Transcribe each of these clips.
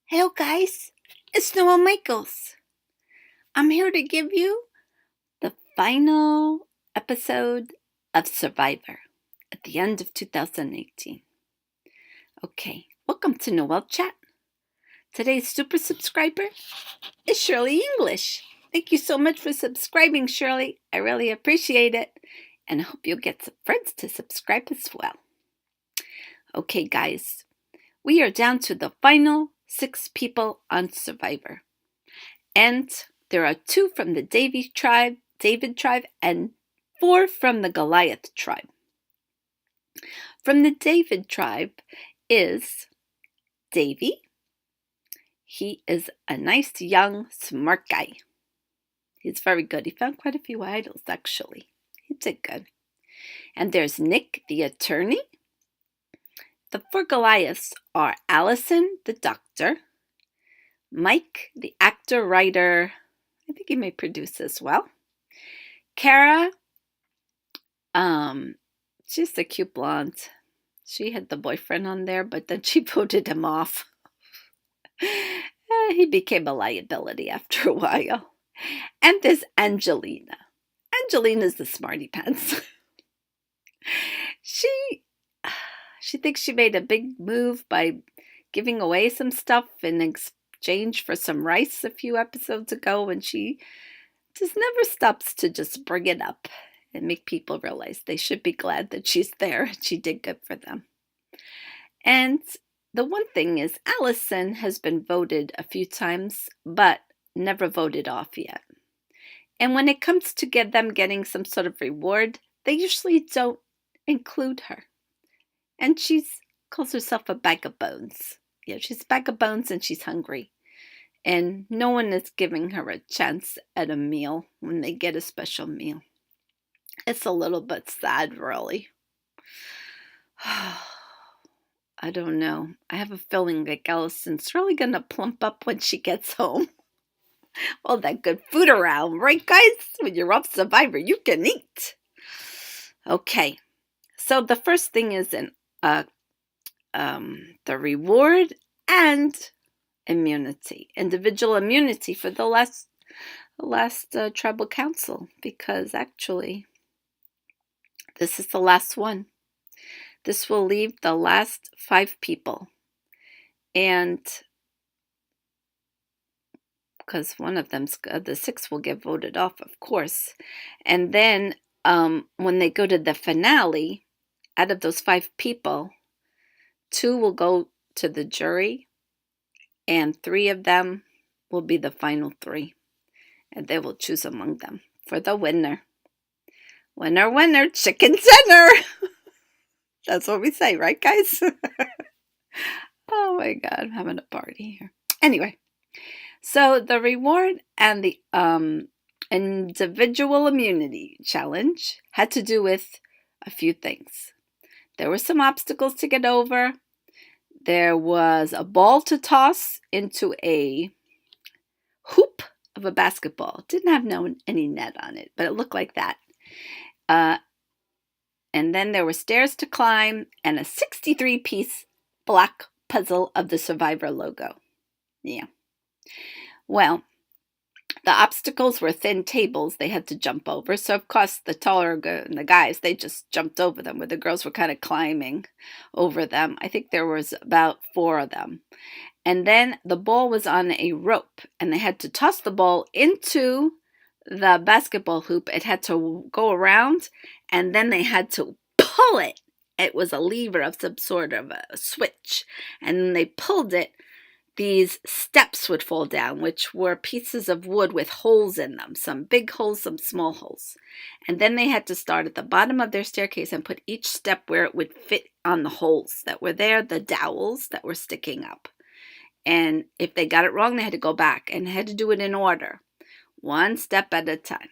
Hello, guys. It's Noelle Michaels. I'm here to give you the final episode of Survivor at the end of 2018. Okay, welcome to Noelle Chat. Today's super subscriber is Shirley English. Thank you so much for subscribing, Shirley. I really appreciate it, and I hope you'll get some friends to subscribe as well. Okay, guys, we are down to the final 6 people on Survivor. And there are 2 from the David tribe, and 4 from the Goliath tribe. From the David tribe is Davy. He is a nice, young, smart guy. He's very good. He found quite a few idols, actually. He did good. And there's Nick, the attorney. The 4 Goliaths are Allison, the doctor, Mike, the actor, writer, I think he may produce as well, Kara, she's a cute blonde. She had the boyfriend on there, but then she voted him off. He became a liability after a while. And there's Angelina. Angelina's the smarty pants. She thinks she made a big move by giving away some stuff in exchange for some rice a few episodes ago, and she just never stops to just bring it up and make people realize they should be glad that she's there. She did good for them. And the one thing is, Allison has been voted a few times, but never voted off yet. And when it comes to them getting some sort of reward, they usually don't include her. And she calls herself a bag of bones. Yeah, she's a bag of bones and she's hungry. And no one is giving her a chance at a meal when they get a special meal. It's a little bit sad, really. I don't know. I have a feeling like Allison's really going to plump up when she gets home. All that good food around, right, guys? When you're off Survivor, you can eat. Okay. So the first thing is the reward and immunity. Individual immunity for the last tribal council, because actually this is the last one. This will leave the last 5 people, and because one of them's the 6 will get voted off, of course. And then when they go to the finale, out of those 5 people, 2 will go to the jury, and 3 of them will be the final 3. And they will choose among them for the winner. Winner, winner, chicken dinner. That's what we say, right, guys? Oh my God, I'm having a party here. Anyway, so the reward and the individual immunity challenge had to do with a few things. There were some obstacles to get over. There was a ball to toss into a hoop of a basketball. It didn't have any net on it, but it looked like that. And then there were stairs to climb and a 63-piece block puzzle of the Survivor logo. Yeah. Well, the obstacles were thin tables they had to jump over. So, of course, the taller the guys, they just jumped over them, where the girls were kind of climbing over them. I think there was about 4 of them. And then the ball was on a rope, and they had to toss the ball into the basketball hoop. It had to go around, and then they had to pull it. It was a lever of some sort of a switch. And then they pulled it. These steps would fall down, which were pieces of wood with holes in them, some big holes, some small holes. And then they had to start at the bottom of their staircase and put each step where it would fit on the holes that were there, the dowels that were sticking up. And if they got it wrong, they had to go back and had to do it in order, one step at a time.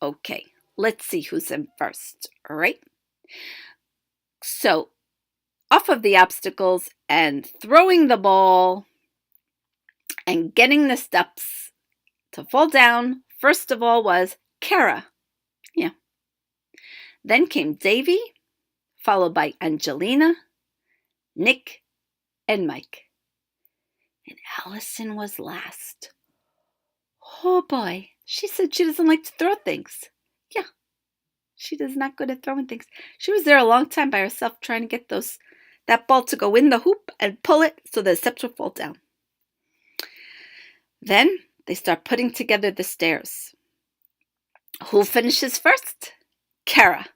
Okay, let's see who's in first, all right? So, off of the obstacles and throwing the ball and getting the steps to fall down, first of all was Kara. Yeah. Then came Davy, followed by Angelina, Nick, and Mike. and Allison was last. Oh boy, she said she doesn't like to throw things. Yeah, she does not good at throwing things. She was there a long time by herself trying to get that ball to go in the hoop and pull it so the steps would fall down. Then they start putting together the stairs. Who finishes first? Kara.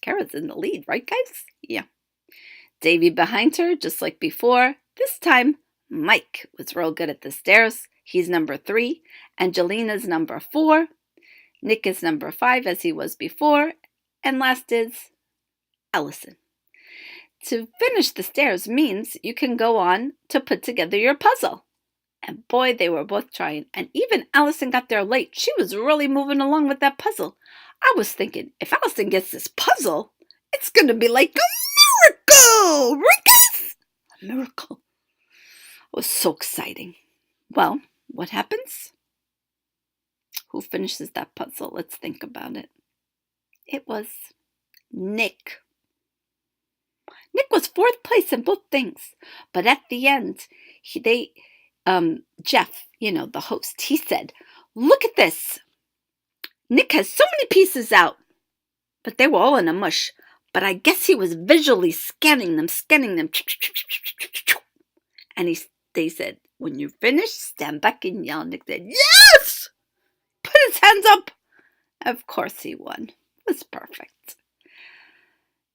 Kara's in the lead, right, guys? Yeah. Davy behind her, just like before. This time, Mike was real good at the stairs. He's number 3. Angelina's number 4. Nick is number 5, as he was before. And last is Allison. To finish the stairs means you can go on to put together your puzzle. And boy, they were both trying. And even Allison got there late. She was really moving along with that puzzle. I was thinking, if Allison gets this puzzle, it's going to be like a miracle. Right, guys? A miracle. It was so exciting. Well, what happens? Who finishes that puzzle? Let's think about it. It was Nick. Nick was 4th place in both things. But at the end, Jeff, the host, he said, look at this. Nick has so many pieces out. But they were all in a mush. But I guess he was visually scanning them. And they said, when you finish, stand back and yell. Nick said, yes! Put his hands up. Of course he won. It was perfect.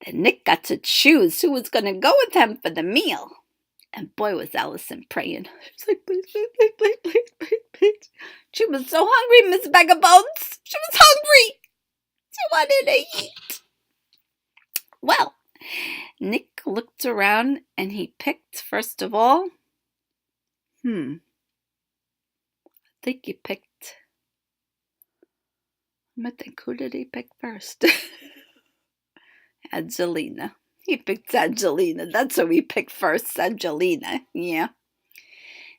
Then Nick got to choose who was going to go with him for the meal. And boy, was Allison praying. She was like, please. She was so hungry, Miss Bag of Bones. She was hungry. She wanted to eat. Well, Nick looked around and he picked, first of all, I think he picked, who did he pick first? Angelina. He picked Angelina. That's who he picked first, Angelina. Yeah.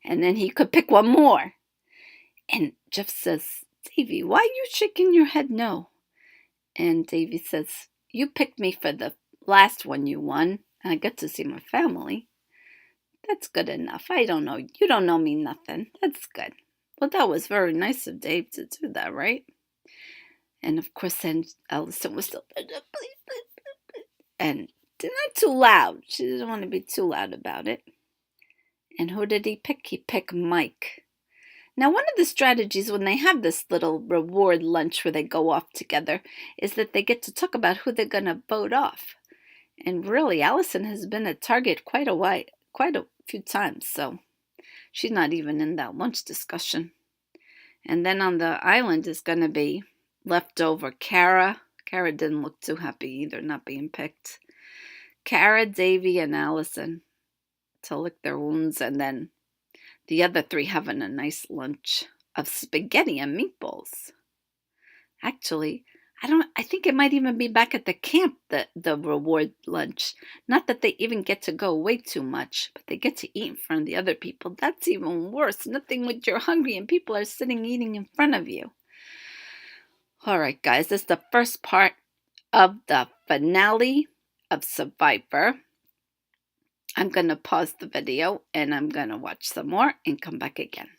And then he could pick one more. And Jeff says, Davy, why are you shaking your head no? And Davy says, you picked me for the last one you won. And I get to see my family. That's good enough. I don't know. You don't know me nothing. That's good. Well, that was very nice of Dave to do that, right? And of course, then Allison was still, and not too loud. She didn't want to be too loud about it. And who did he pick? He picked Mike. Now, one of the strategies when they have this little reward lunch where they go off together is that they get to talk about who they're going to vote off. And really, Allison has been a target quite a few times, so she's not even in that lunch discussion. And then on the island is going to be leftover Kara. Kara didn't look too happy either, not being picked. Kara, Davy, and Allison to lick their wounds, and then the other 3 having a nice lunch of spaghetti and meatballs. Actually, I think it might even be back at the camp, the reward lunch. Not that they even get to go away too much, but they get to eat in front of the other people. That's even worse. Nothing when you're hungry and people are sitting eating in front of you. All right, guys, this is the first part of the finale of Survivor. I'm going to pause the video and I'm going to watch some more and come back again.